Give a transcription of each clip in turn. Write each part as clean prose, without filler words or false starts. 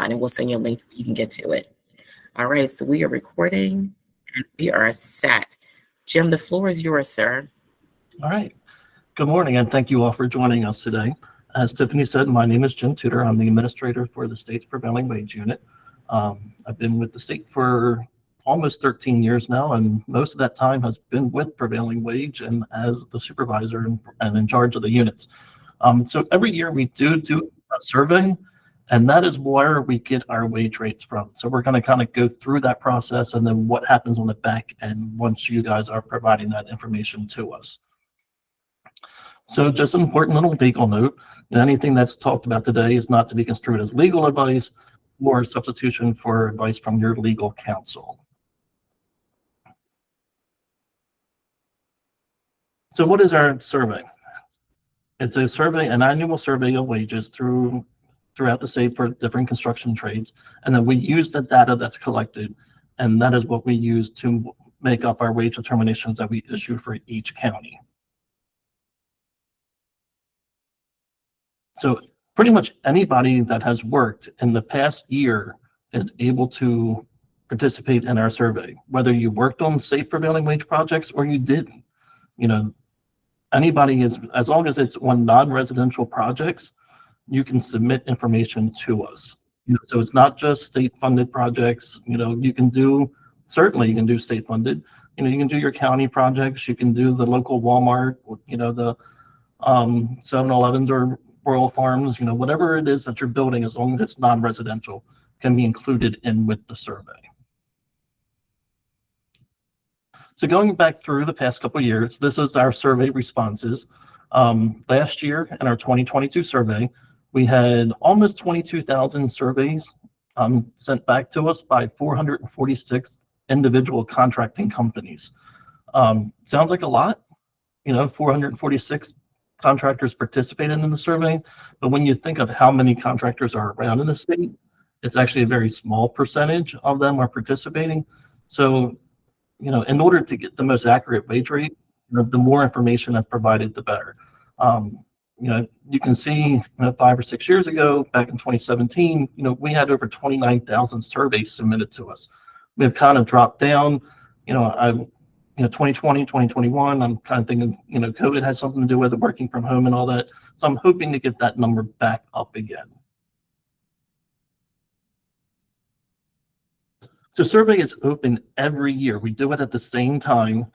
online, and we'll send you a link. You can get to it. All right, so we are recording and we are set. Jim, the floor is yours, sir. All right. Good morning, and thank you all for joining us today. As Tiffany said, my name is Jim Tudor. I'm the administrator for the state's Prevailing Wage Unit. I've been with the state for almost 13 years now, and most of that time has been with Prevailing Wage and as the supervisor and in charge of the units. So every year we do a survey, and that is where we get our wage rates from. So we're going to kind of go through that process and then what happens on the back end once you guys are providing that information to us. So just an important little legal note, anything that's talked about today is not to be construed as legal advice or substitution for advice from your legal counsel. So what is our survey? It's a survey, an annual survey of wages throughout the state for different construction trades. And then we use the data that's collected, and that is what we use to make up our wage determinations that we issue for each county. So pretty much anybody that has worked in the past year is able to participate in our survey, whether you worked on state prevailing wage projects or you didn't. Anybody is, as long as it's on non-residential projects, you can submit information to us. So it's not just state-funded projects. You can do, certainly you can do state-funded. You can do your county projects. You can do the local Walmart, the 7-Elevens or Royal Farms, whatever it is that you're building, as long as it's non-residential, can be included in with the survey. So going back through the past couple of years, this is our survey responses. Last year in our 2022 survey, we had almost 22,000 surveys sent back to us by 446 individual contracting companies. Sounds like a lot, 446 contractors participated in the survey, but when you think of how many contractors are around in the state, it's actually a very small percentage of them are participating. So, in order to get the most accurate wage rate, the more information that's provided, the better. You can see 5 or 6 years ago, back in 2017, we had over 29,000 surveys submitted to us. We've kind of dropped down. 2020, 2021, I'm kind of thinking, COVID has something to do with it, working from home and all that. So I'm hoping to get that number back up again. So survey is open every year. We do it at the same time,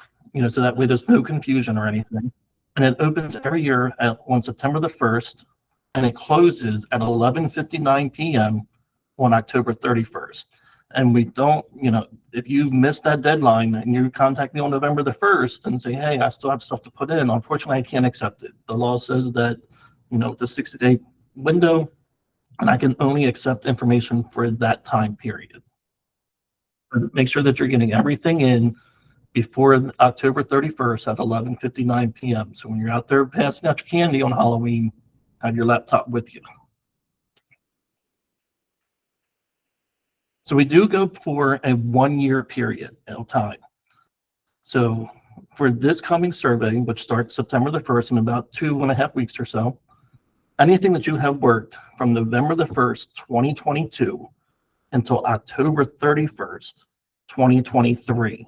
so that way there's no confusion or anything. And it opens every year on September the 1st, and it closes at 11:59 p.m. on October 31st. And we don't, if you miss that deadline and you contact me on November the 1st and say, hey, I still have stuff to put in, unfortunately, I can't accept it. The law says that, it's a 60-day window, and I can only accept information for that time period. But make sure that you're getting everything in before October 31st at 11:59 p.m. So when you're out there passing out your candy on Halloween, have your laptop with you. So we do go for a 1-year period of time. So for this coming survey, which starts September the 1st in about 2.5 weeks or so, anything that you have worked from November the 1st, 2022 until October 31st, 2023.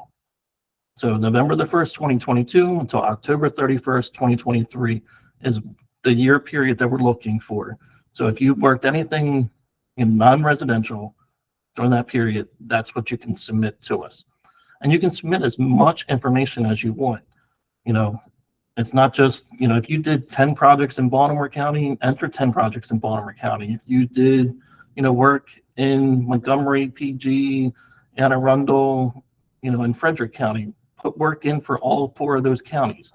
So November the 1st, 2022 until October 31st, 2023 is the year period that we're looking for. So if you've worked anything in non-residential during that period, that's what you can submit to us. And you can submit as much information as you want. It's not just, if you did 10 projects in Baltimore County, enter 10 projects in Baltimore County. If you did, work in Montgomery, PG, Anne Arundel, in Frederick County, put work in for all 4 of those counties.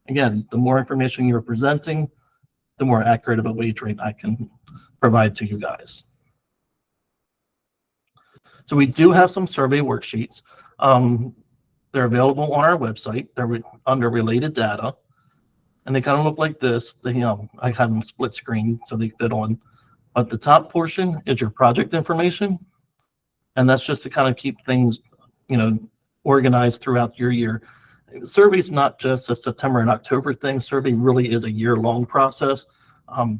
Again, the more information you're presenting, the more accurate of a wage rate I can provide to you guys. So we do have some survey worksheets. They're available on our website. They're under related data, and they kind of look like this. I have them split screen so they fit on. But the top portion is your project information, and that's just to kind of keep things, organized throughout your year. Survey's not just a September and October thing. Survey really is a year-long process,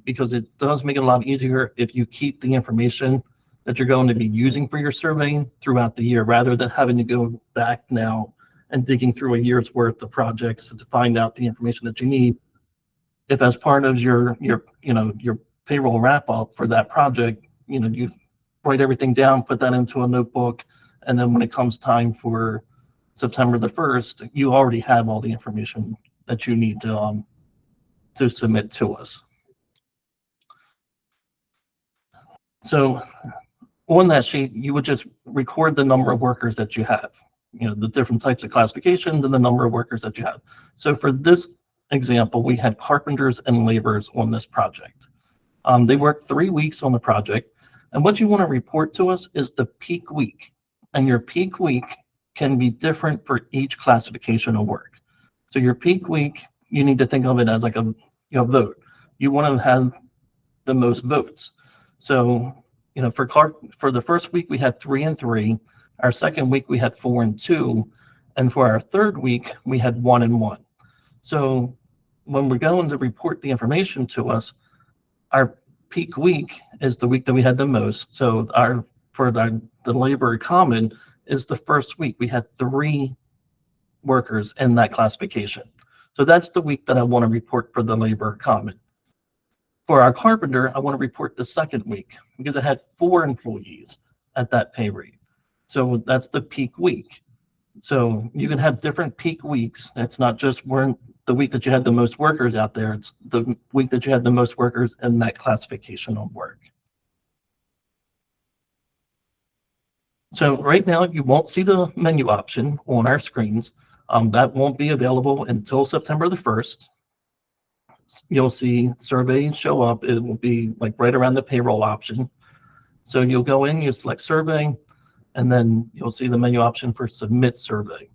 because it does make it a lot easier if you keep the information that you're going to be using for your surveying throughout the year, rather than having to go back now and digging through a year's worth of projects to find out the information that you need. If as part of your payroll wrap up for that project, you write everything down, put that into a notebook, and then when it comes time for September the 1st, you already have all the information that you need to submit to us. So on that sheet, you would just record the number of workers that you have, the different types of classifications and the number of workers that you have. So for this example, we had carpenters and laborers on this project. They worked 3 weeks on the project, and what you want to report to us is the peak week, and your peak week can be different for each classification of work. So your peak week, you need to think of it as like a vote. You want to have the most votes. So for the first week we had 3 and 3. Our second week we had 4 and 2, and for our third week we had 1 and 1. So when we're going to report the information to us, our peak week is the week that we had the most. So the labor common is the first week. We had 3 workers in that classification. So that's the week that I want to report for the labor common. For our carpenter, I want to report the second week because I had 4 employees at that pay rate. So that's the peak week. So you can have different peak weeks. It's not just the week that you had the most workers out there. It's the week that you had the most workers in that classification of work. So right now, you won't see the menu option on our screens. That won't be available until September the 1st. You'll see surveys show up. It will be like right around the payroll option. So you'll go in, you select survey, and then you'll see the menu option for submit survey.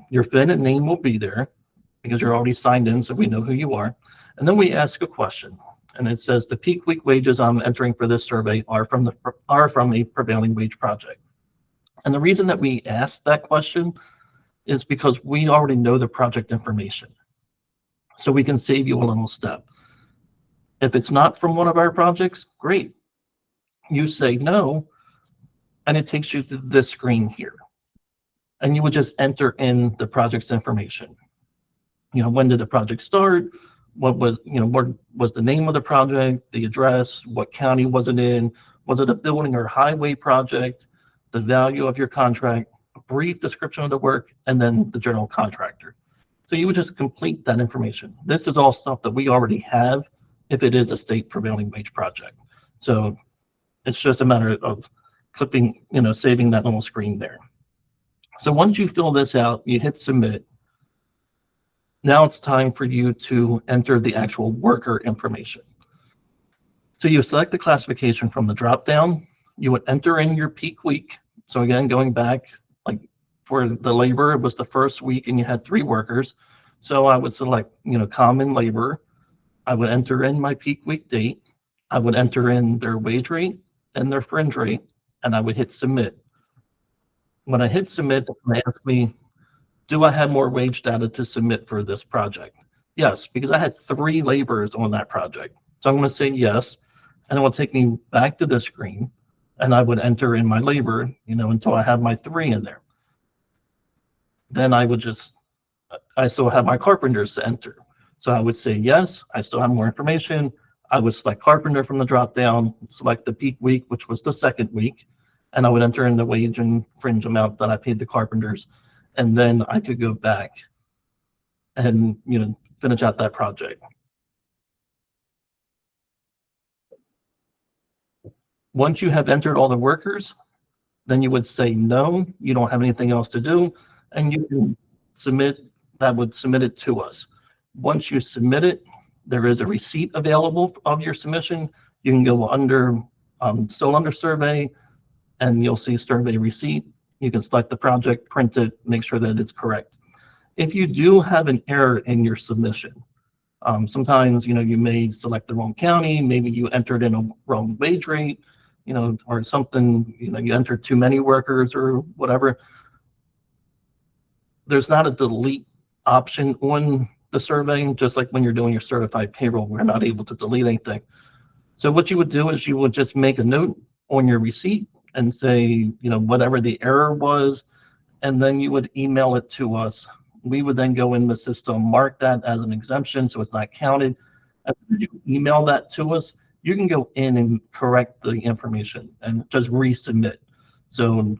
Your fin and name will be there because you're already signed in, so we know who you are. And then we ask a question, and it says the peak week wages I'm entering for this survey are from a prevailing wage project. And the reason that we ask that question is because we already know the project information. So we can save you a little step. If it's not from one of our projects, great. You say no, and it takes you to this screen here. And you would just enter in the project's information. When did the project start? What was the name of the project, the address, what county was it in? Was it a building or highway project? The value of your contract, a brief description of the work, and then the general contractor. So you would just complete that information. This is all stuff that we already have if it is a state prevailing wage project. So it's just a matter of clipping, saving that little screen there. So once you fill this out, you hit submit. Now it's time for you to enter the actual worker information. So you select the classification from the drop down. You would enter in your peak week. So again, going back, like for the labor, it was the first week and you had 3 workers. So I would select, common labor. I would enter in my peak week date. I would enter in their wage rate and their fringe rate, and I would hit submit. When I hit submit, they ask me, do I have more wage data to submit for this project? Yes, because I had 3 laborers on that project. So I'm going to say yes, and it will take me back to this screen, and I would enter in my labor, until I have my 3 in there. Then I still have my carpenters to enter. So I would say yes, I still have more information. I would select carpenter from the drop down, select the peak week, which was the second week, and I would enter in the wage and fringe amount that I paid the carpenters. And then I could go back and finish out that project. Once you have entered all the workers, then you would say no, you don't have anything else to do, and you can submit. That would submit it to us. Once you submit it, there is a receipt available of your submission. You can go under still under survey, and you'll see survey receipt. You can select the project, print it, make sure that it's correct. If you do have an error in your submission, sometimes you may select the wrong county, maybe you entered in a wrong wage rate, or something, you entered too many workers or whatever. There's not a delete option on the survey, just like when you're doing your certified payroll, we're not able to delete anything. So what you would do is you would just make a note on your receipt and say, whatever the error was, and then you would email it to us. We would then go in the system, mark that as an exemption, so it's not counted. As soon as you email that to us, you can go in and correct the information and just resubmit. So,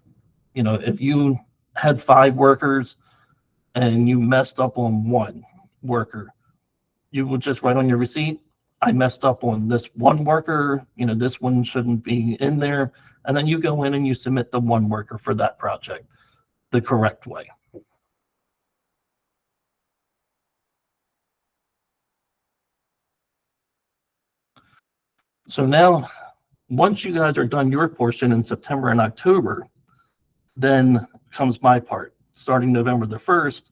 if you had 5 workers and you messed up on 1 worker, you would just write on your receipt, I messed up on this 1 worker, this one shouldn't be in there. And then you go in and you submit the 1 worker for that project the correct way. So now, once you guys are done your portion in September and October, then comes my part. Starting November the 1st,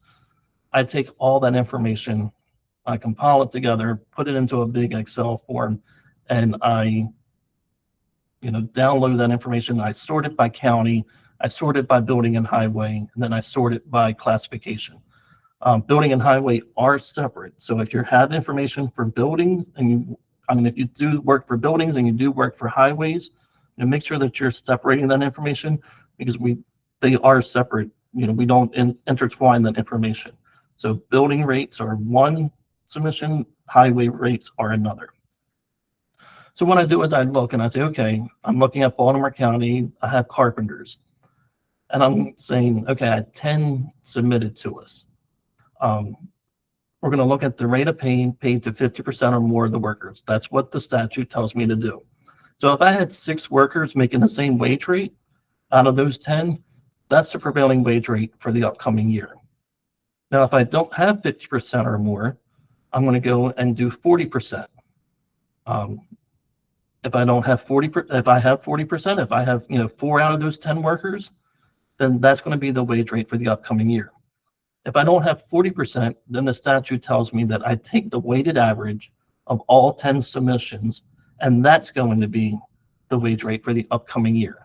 I take all that information, I compile it together, put it into a big Excel form, and I download that information. I sort it by county, I sort it by building and highway, and then I sort it by classification. Building and highway are separate. So if you have information for buildings and if you do work for buildings and you do work for highways, make sure that you're separating that information, because they are separate. We don't intertwine that information. So building rates are one submission, highway rates are another. So what I do is I look and I say, okay, I'm looking at Baltimore County, I have carpenters. And I'm saying, okay, I had 10 submitted to us. We're going to look at the rate of pay paid to 50% or more of the workers. That's what the statute tells me to do. So if I had 6 workers making the same wage rate out of those 10, that's the prevailing wage rate for the upcoming year. Now, if I don't have 50% or more, I'm going to go and do 40%. If I don't have 40%, if I have 40%, if I have 4 out of those 10 workers, then that's going to be the wage rate for the upcoming year. If I don't have 40%, then the statute tells me that I take the weighted average of all 10 submissions, and that's going to be the wage rate for the upcoming year.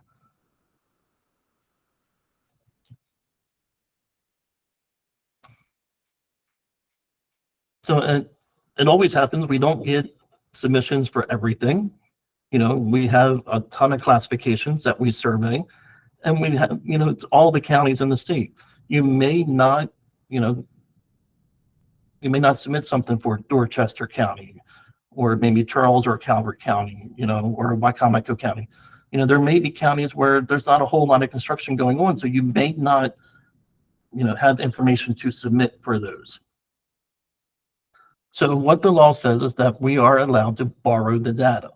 So it always happens. We don't get submissions for everything. We have a ton of classifications that we survey, and we have, it's all the counties in the state. You may not submit something for Dorchester County, or maybe Charles or Calvert County, or Wycomico County. There may be counties where there's not a whole lot of construction going on, so you may not, have information to submit for those. So what the law says is that we are allowed to borrow the data.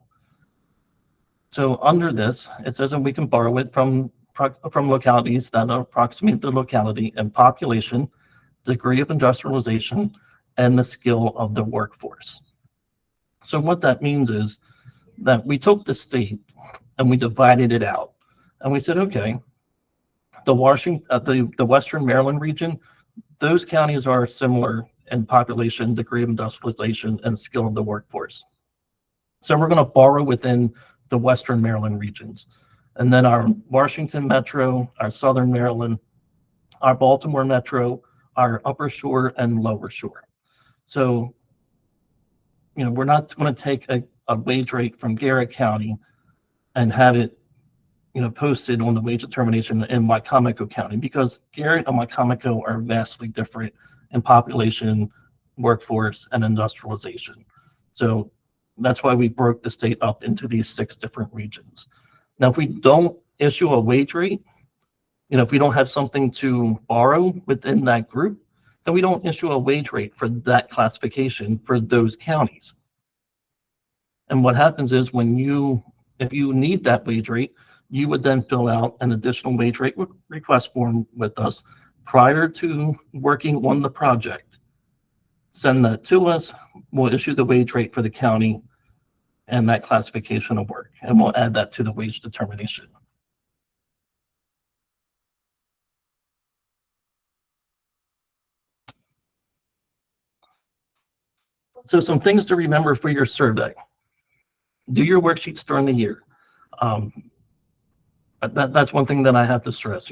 So under this, it says that we can borrow it from localities that approximate the locality and population, degree of industrialization, and the skill of the workforce. So what that means is that we took the state and we divided it out, and we said, okay, the Western Maryland region, those counties are similar in population, degree of industrialization, and skill of the workforce. So we're going to borrow within the Western Maryland regions. And then our Washington Metro, our Southern Maryland, our Baltimore Metro, our Upper Shore and Lower Shore. So, we're not going to take a wage rate from Garrett County and have it, posted on the wage determination in Wycomico County, because Garrett and Wycomico are vastly different in population, workforce, and industrialization. So that's why we broke the state up into these 6 different regions. Now, if we don't issue a wage rate, if we don't have something to borrow within that group, then we don't issue a wage rate for that classification for those counties. And what happens is if you need that wage rate, you would then fill out an additional wage rate request form with us prior to working on the project. Send that to us. We'll issue the wage rate for the county and that classification of work, and we'll add that to the wage determination. So some things to remember for your survey. Do your worksheets during the year. That's one thing that I have to stress.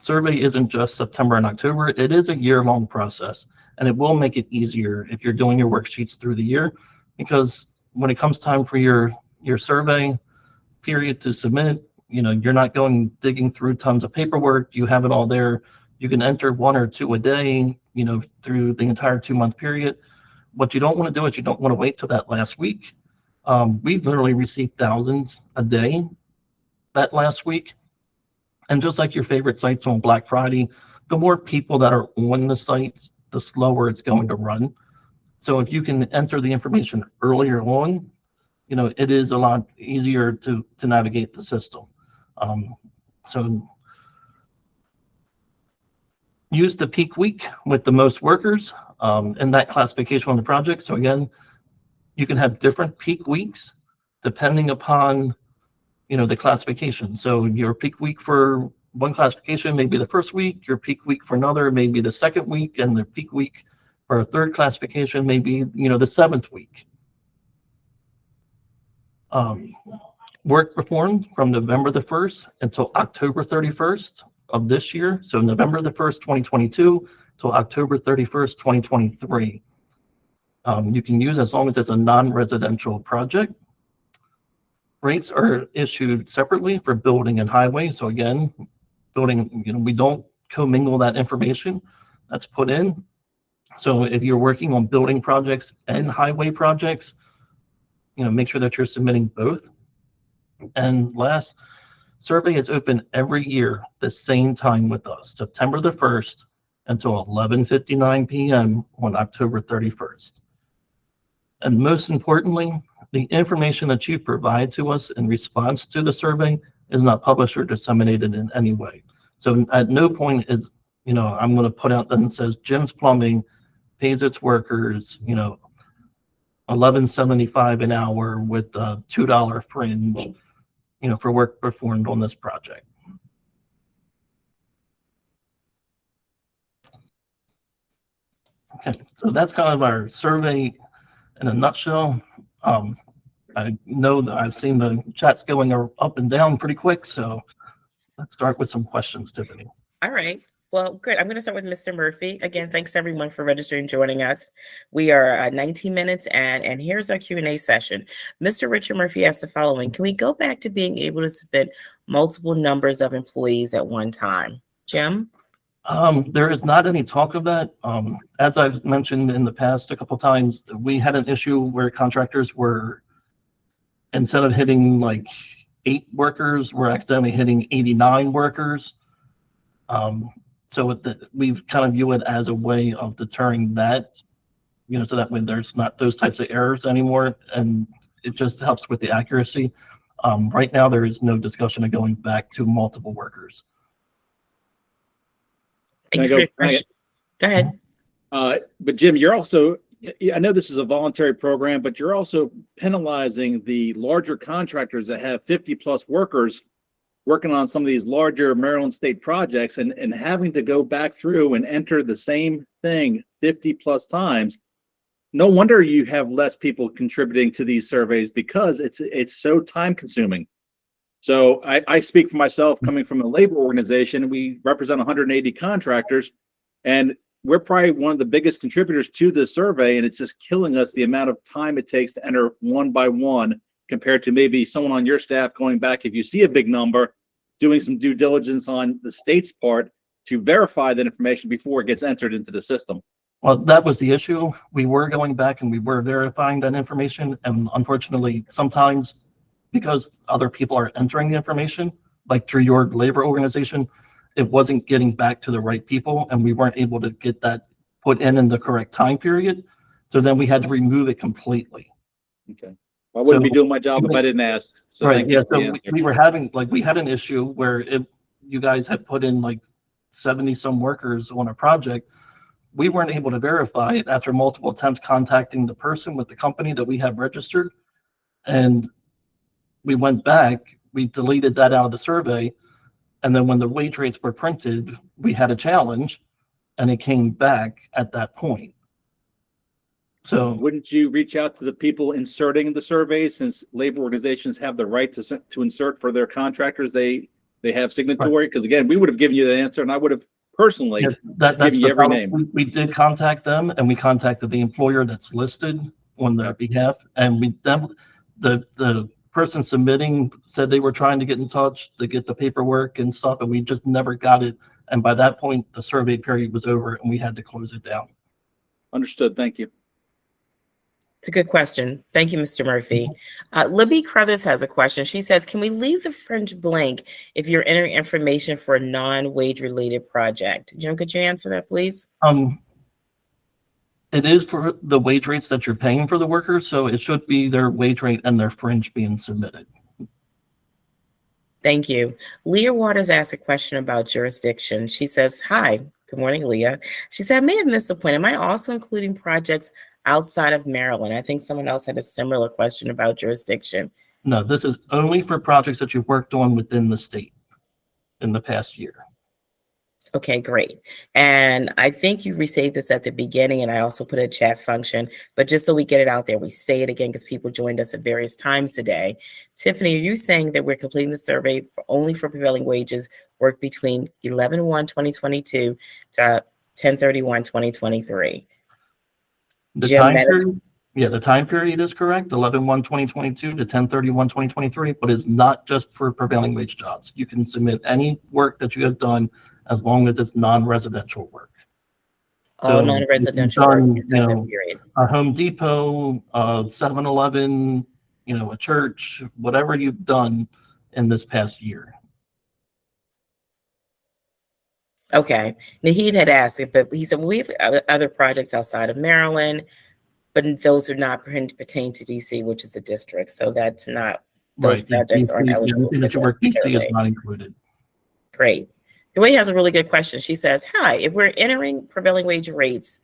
Survey isn't just September and October. It is a year-long process, and it will make it easier if you're doing your worksheets through the year, because when it comes time for your survey, period to submit. You're not going digging through tons of paperwork. You have it all there. You can enter 1 or 2 a day, through the entire 2-month period. What you don't want to do is you don't want to wait till that last week. We've literally received thousands a day that last week. And just like your favorite sites on Black Friday, the more people that are on the sites, the slower it's going to run. So if you can enter the information earlier on, it is a lot easier to navigate the system. So use the peak week with the most workers in that classification on the project. So again, you can have different peak weeks depending upon the classification. So your peak week for one classification may be the first week, your peak week for another may be the second week, and the peak week for a third classification may be the 7th week. Work performed from November the 1st until October 31st of this year. So November the 1st, 2022 till October 31st, 2023. You can use as long as it's a non-residential project. Rates are issued separately for building and highway. So again, building, we don't commingle that information that's put in. So if you're working on building projects and highway projects, make sure that you're submitting both. And last, survey is open every year the same time with us, September the 1st until 11:59 p.m. on October 31st. And most importantly, the information that you provide to us in response to the survey is not published or disseminated in any way. So at no point is, I'm going to put out that it says Jim's Plumbing pays its workers, $11.75 an hour with a $2 fringe, for work performed on this project. Okay, so that's kind of our survey in a nutshell. I know that I've seen the chats going up and down pretty quick, so let's start with some questions, Tiffany. All right. Well, good. I'm going to start with Mr. Murphy. Again, thanks everyone for registering and joining us. We are 19 minutes and here's our Q&A session. Mr. Richard Murphy asked the following: can we go back to being able to submit multiple numbers of employees at one time? Jim? There is not any talk of that. As I've mentioned in the past a couple times, we had an issue where contractors were, instead of hitting like 8 workers, we're accidentally hitting 89 workers. So we kind of view it as a way of deterring that, so that way there's not those types of errors anymore, and it just helps with the accuracy. Right now, there is no discussion of going back to multiple workers. Thank you for your question. Go ahead. But Jim, you're also, I know this is a voluntary program, but you're also penalizing the larger contractors that have 50 plus workers working on some of these larger Maryland state projects and having to go back through and enter the same thing 50 plus times. No wonder you have less people contributing to these surveys, because it's so time consuming. So I speak for myself, coming from a labor organization. We represent 180 contractors, and we're probably one of the biggest contributors to this survey, and it's just killing us the amount of time it takes to enter one by one, compared to maybe someone on your staff going back, if you see a big number, doing some due diligence on the state's part to verify that information before it gets entered into the system. Well, that was the issue. We were going back and we were verifying that information, and unfortunately, sometimes because other people are entering the information, like through your labor organization, it wasn't getting back to the right people, and we weren't able to get that put in the correct time period. So then we had to remove it completely. Okay. I wouldn't be doing my job if I didn't ask. So right. Yeah. So we were having, we had an issue where you guys had put in like 70 some workers on a project. We weren't able to verify it after multiple attempts contacting the person with the company that we have registered. And we went back, we deleted that out of the survey. And then when the wage rates were printed, we had a challenge and it came back at that point. So wouldn't you reach out to the people inserting the survey, since labor organizations have the right to insert for their contractors? They have signatory, because again, we would have given you the answer, and I would have personally given you every name. We did contact them, and we contacted the employer that's listed on their behalf, and the person submitting said they were trying to get in touch to get the paperwork and stuff, and we just never got it. And by that point, the survey period was over and we had to close it down. Understood. Thank you. A good question. Thank you, Mr. Murphy. Libby Crothers has a question. She says, can we leave the fringe blank if you're entering information for a non-wage related project? Jim, could you answer that, please? It is for the wage rates that you're paying for the workers, so it should be their wage rate and their fringe being submitted. Thank you. Leah Waters asked a question about jurisdiction. She says, hi, good morning, Leah. She said, I may have missed a point. Am I also including projects outside of Maryland? I think someone else had a similar question about jurisdiction. No, this is only for projects that you've worked on within the state in the past year. Okay, great. And I think you received this at the beginning, and I also put a chat function, but just so we get it out there, we say it again because people joined us at various times today. Tiffany, are you saying that we're completing the survey only for prevailing wages work between 11/1/2022 to 10/31/2023? The Jim, time that is period, yeah, the time period is correct, 11/1/2022 to 10/31/2023, but it's not just for prevailing wage jobs. You can submit any work that you have done as long as it's non-residential work. all So non-residential you've work done, inside that period. a Home Depot, 7-Eleven, a church, whatever you've done in this past year. Okay. Naheed had asked it, but he said, well, we have other projects outside of Maryland, but those are not pertain to DC, which is a district. So that's not, those Right. Yeah, projects aren't DC, eligible anything for that you work this DC is survey. not included. Great. Dwayne has a really good question. She says, hi, if we're entering prevailing wage rates,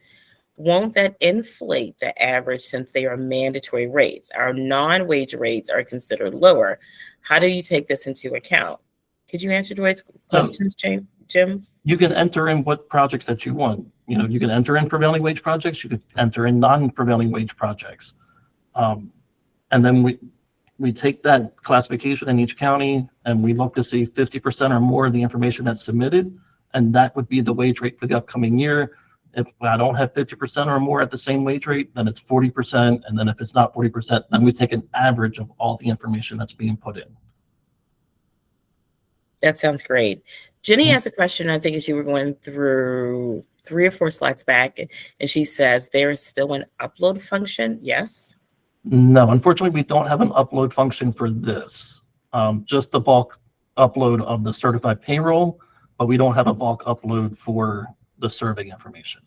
won't that inflate the average since they are mandatory rates? Our non-wage rates are considered lower. How do you take this into account? Could you answer Dwayne's questions, Jim? You can enter in what projects that you want. You can enter in prevailing wage projects. You could enter in non-prevailing wage projects. And then we take that classification in each county and we look to see 50% or more of the information that's submitted. And that would be the wage rate for the upcoming year. If I don't have 50% or more at the same wage rate, then it's 40%. And then if it's not 40%, then we take an average of all the information that's being put in. That sounds great. Jenny asked a question, I think, as you were going through 3 or 4 slides back, and she says there is still an upload function. Yes? No, unfortunately, we don't have an upload function for this. Just the bulk upload of the certified payroll, but we don't have a bulk upload for the survey information.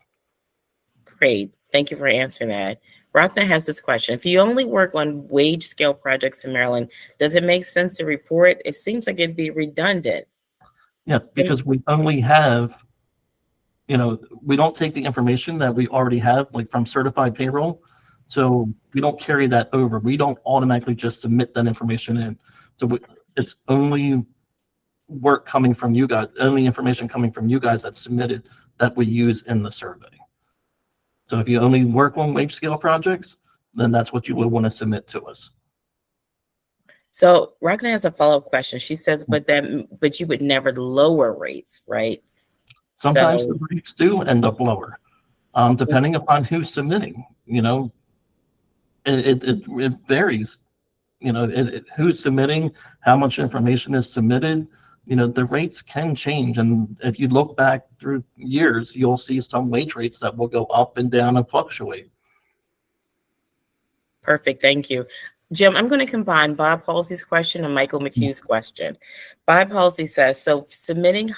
Great. Thank you for answering that. Ratna has this question. If you only work on wage scale projects in Maryland, does it make sense to report? It seems like it'd be redundant. Yeah, because we only have, we don't take the information that we already have, like from certified payroll. So we don't carry that over. We don't automatically just submit that information in. So it's only work coming from you guys, only information coming from you guys that's submitted that we use in the survey. So if you only work on wage scale projects, then that's what you would want to submit to us. So Ragna has a follow-up question. She says, but you would never lower rates, right? Sometimes the rates do end up lower, depending upon who's submitting. It varies. Who's submitting, how much information is submitted. The rates can change, and if you look back through years, you'll see some wage rates that will go up and down and fluctuate. Perfect, thank you. Jim, I'm going to combine Bob Halsey's question and Michael McHugh's question. Bob Halsey says, so submitting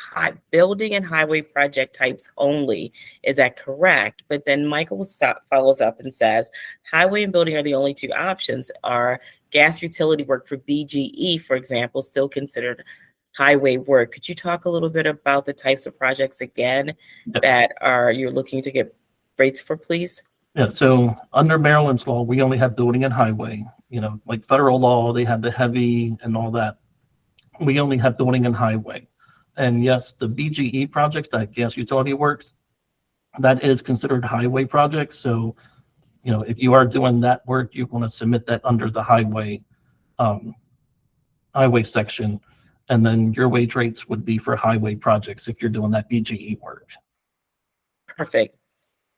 building and highway project types only, is that correct? But then Michael follows up and says, highway and building are the only 2 options. Are gas utility work for BGE, for example, still considered highway work? Could you talk a little bit about the types of projects again that you're looking to get rates for, please? Yeah, so under Maryland's law, we only have building and highway. Like federal law, they have the heavy and all that. We only have building and highway. And yes, the BGE projects, that gas utility works, that is considered highway projects. So, if you are doing that work, you want to submit that under the highway section. And then your wage rates would be for highway projects if you're doing that BGE work. Perfect.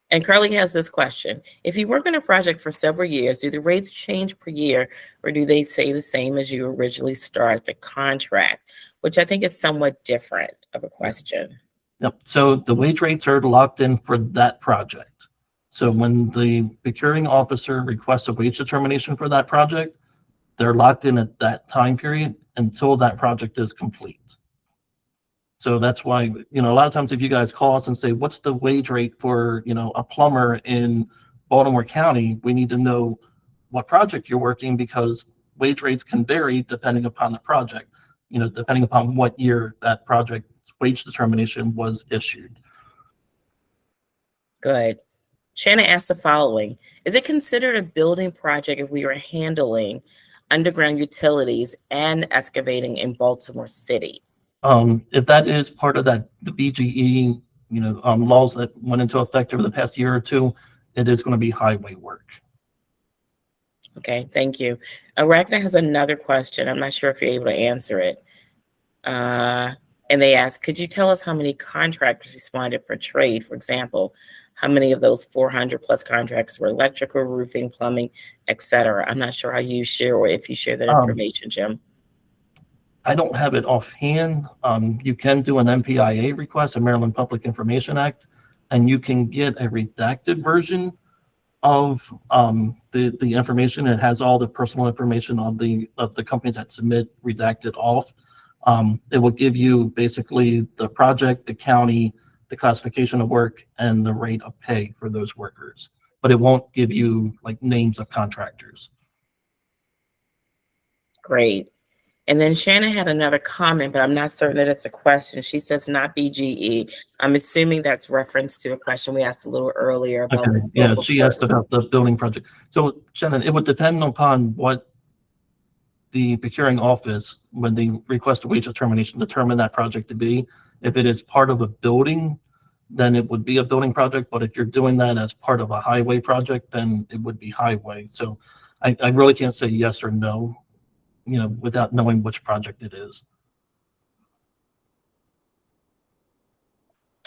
And Carly has this question. If you work on a project for several years, do the rates change per year or do they stay the same as you originally start the contract? Which I think is somewhat different of a question. Yep. So the wage rates are locked in for that project. So when the procuring officer requests a wage determination for that project, they're locked in at that time period until that project is complete. So that's why, a lot of times if you guys call us and say, what's the wage rate for, a plumber in Baltimore County, we need to know what project you're working because wage rates can vary depending upon the project, depending upon what year that project's wage determination was issued. Good. Shanna asked the following. Is it considered a building project if we are handling underground utilities and excavating in Baltimore City? If that is part of the BGE, laws that went into effect over the past year or two, it is going to be highway work. Okay, thank you. Ragnar has another question. I'm not sure if you're able to answer it. And they ask, could you tell us how many contractors responded per trade? For example, how many of those 400 plus contractors were electrical, roofing, plumbing, etc.? I'm not sure how you share or if you share that information, Jim. I don't have it offhand. You can do an MPIA request, a Maryland Public Information Act, and you can get a redacted version of the information. It has all the personal information of the companies that submit redacted off. It will give you basically the project, the county, the classification of work, and the rate of pay for those workers. But it won't give you like names of contractors. Great. And then Shannon had another comment, but I'm not certain that it's a question. She says not BGE. I'm assuming that's reference to a question we asked a little earlier about the Yeah, scope of she work. asked about the building project. So Shannon, it would depend upon what the procuring office, when they request a wage determination, determine that project to be. If it is part of a building, then it would be a building project. But if you're doing that as part of a highway project, then it would be highway. So I really can't say yes or no, without knowing which project it is.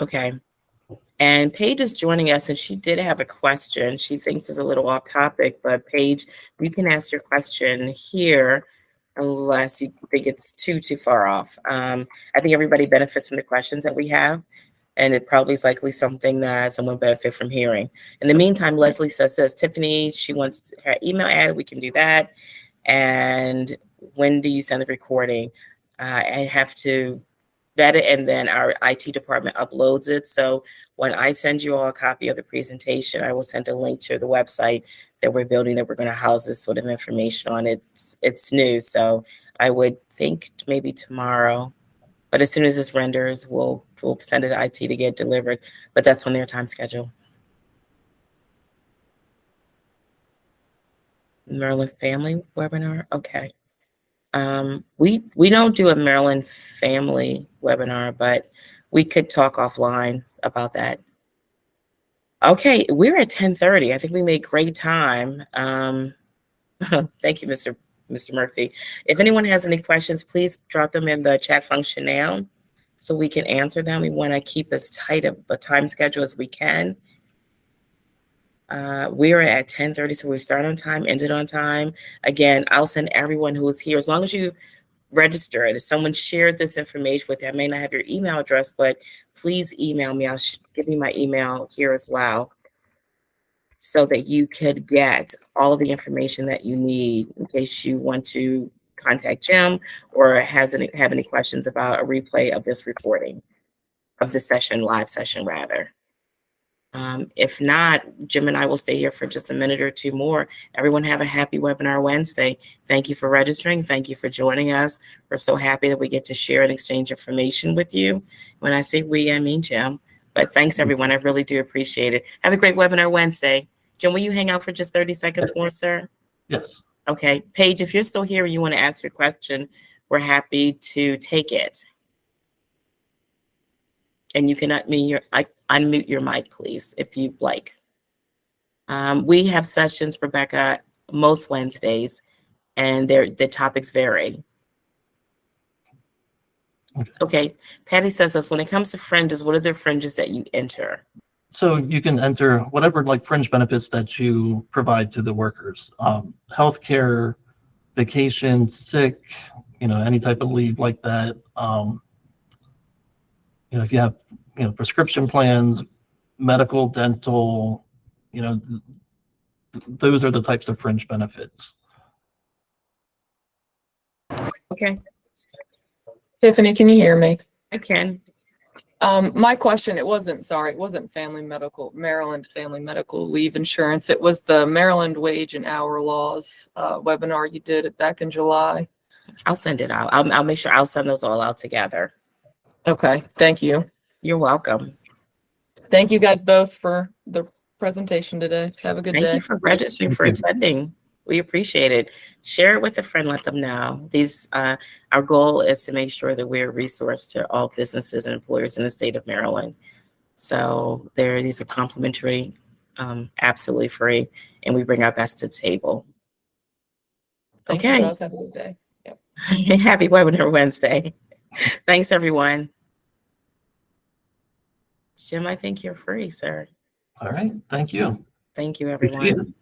Okay. And Paige is joining us, and she did have a question. She thinks it's a little off topic, but Paige, you can ask your question here unless you think it's too far off. I think everybody benefits from the questions that we have, and it probably is likely something that someone benefit from hearing. In the meantime, Leslie says, Tiffany, she wants her email added. We can do that. And when do you send the recording? I have to vet it, and then our IT department uploads it. So when I send you all a copy of the presentation, I will send a link to the website that we're building that we're going to house this sort of information on. It's new, so I would think maybe tomorrow. But as soon as this renders, we'll send it to IT to get delivered. But that's on their time schedule. Maryland Family webinar. Okay. We don't do a Maryland Family webinar, but we could talk offline about that. Okay, we're at 10:30. I think we made great time. Thank you, Mr. Murphy. If anyone has any questions, please drop them in the chat function now so we can answer them. We want to keep as tight of a time schedule as we can. We're at 10:30, so we start on time, ended on time. Again, I'll send everyone who is here, as long as you register it. If someone shared this information with you, I may not have your email address, but please email me. I'll give you my email here as well, so that you could get all of the information that you need in case you want to contact Jim or have any questions about a replay of this recording of the session, live session rather. If not, Jim and I will stay here for just a minute or two more. Everyone have a happy Webinar Wednesday. Thank you for registering. Thank you for joining us. We're so happy that we get to share and exchange information with you. When I say we, I mean Jim. But thanks, everyone. I really do appreciate it. Have a great Webinar Wednesday. Jim, will you hang out for just 30 seconds more, sir? Yes. Okay. Paige, if you're still here and you want to ask your question, we're happy to take it. And you can unmute your mic, please, if you'd like. We have sessions, Rebecca, most Wednesdays, and the topics vary. Okay. Patty says this, when it comes to fringes, what are the fringes that you enter? So you can enter whatever like fringe benefits that you provide to the workers, healthcare, vacation, sick, any type of leave like that. If you have, prescription plans, medical, dental, those are the types of fringe benefits. Okay, Tiffany, can you hear me? I can. My question, it wasn't Maryland Family Medical Leave Insurance. It was the Maryland Wage and Hour Laws webinar you did back in July. I'll send it out. I'll make sure I'll send those all out together. Okay, thank you. You're welcome. Thank you guys both for the presentation today. Have a good Thank day. you for registering, for attending. We appreciate it. Share it with a friend, let them know. Our goal is to make sure that we're a resource to all businesses and employers in the state of Maryland. So these are complimentary, absolutely free, and we bring our best to the table. Thank you Okay. both. Have a good day. Yep. Happy Webinar Wednesday. Thanks, everyone. Jim, I think you're free, sir. All right. Thank you. Thank you, Appreciate everyone. it.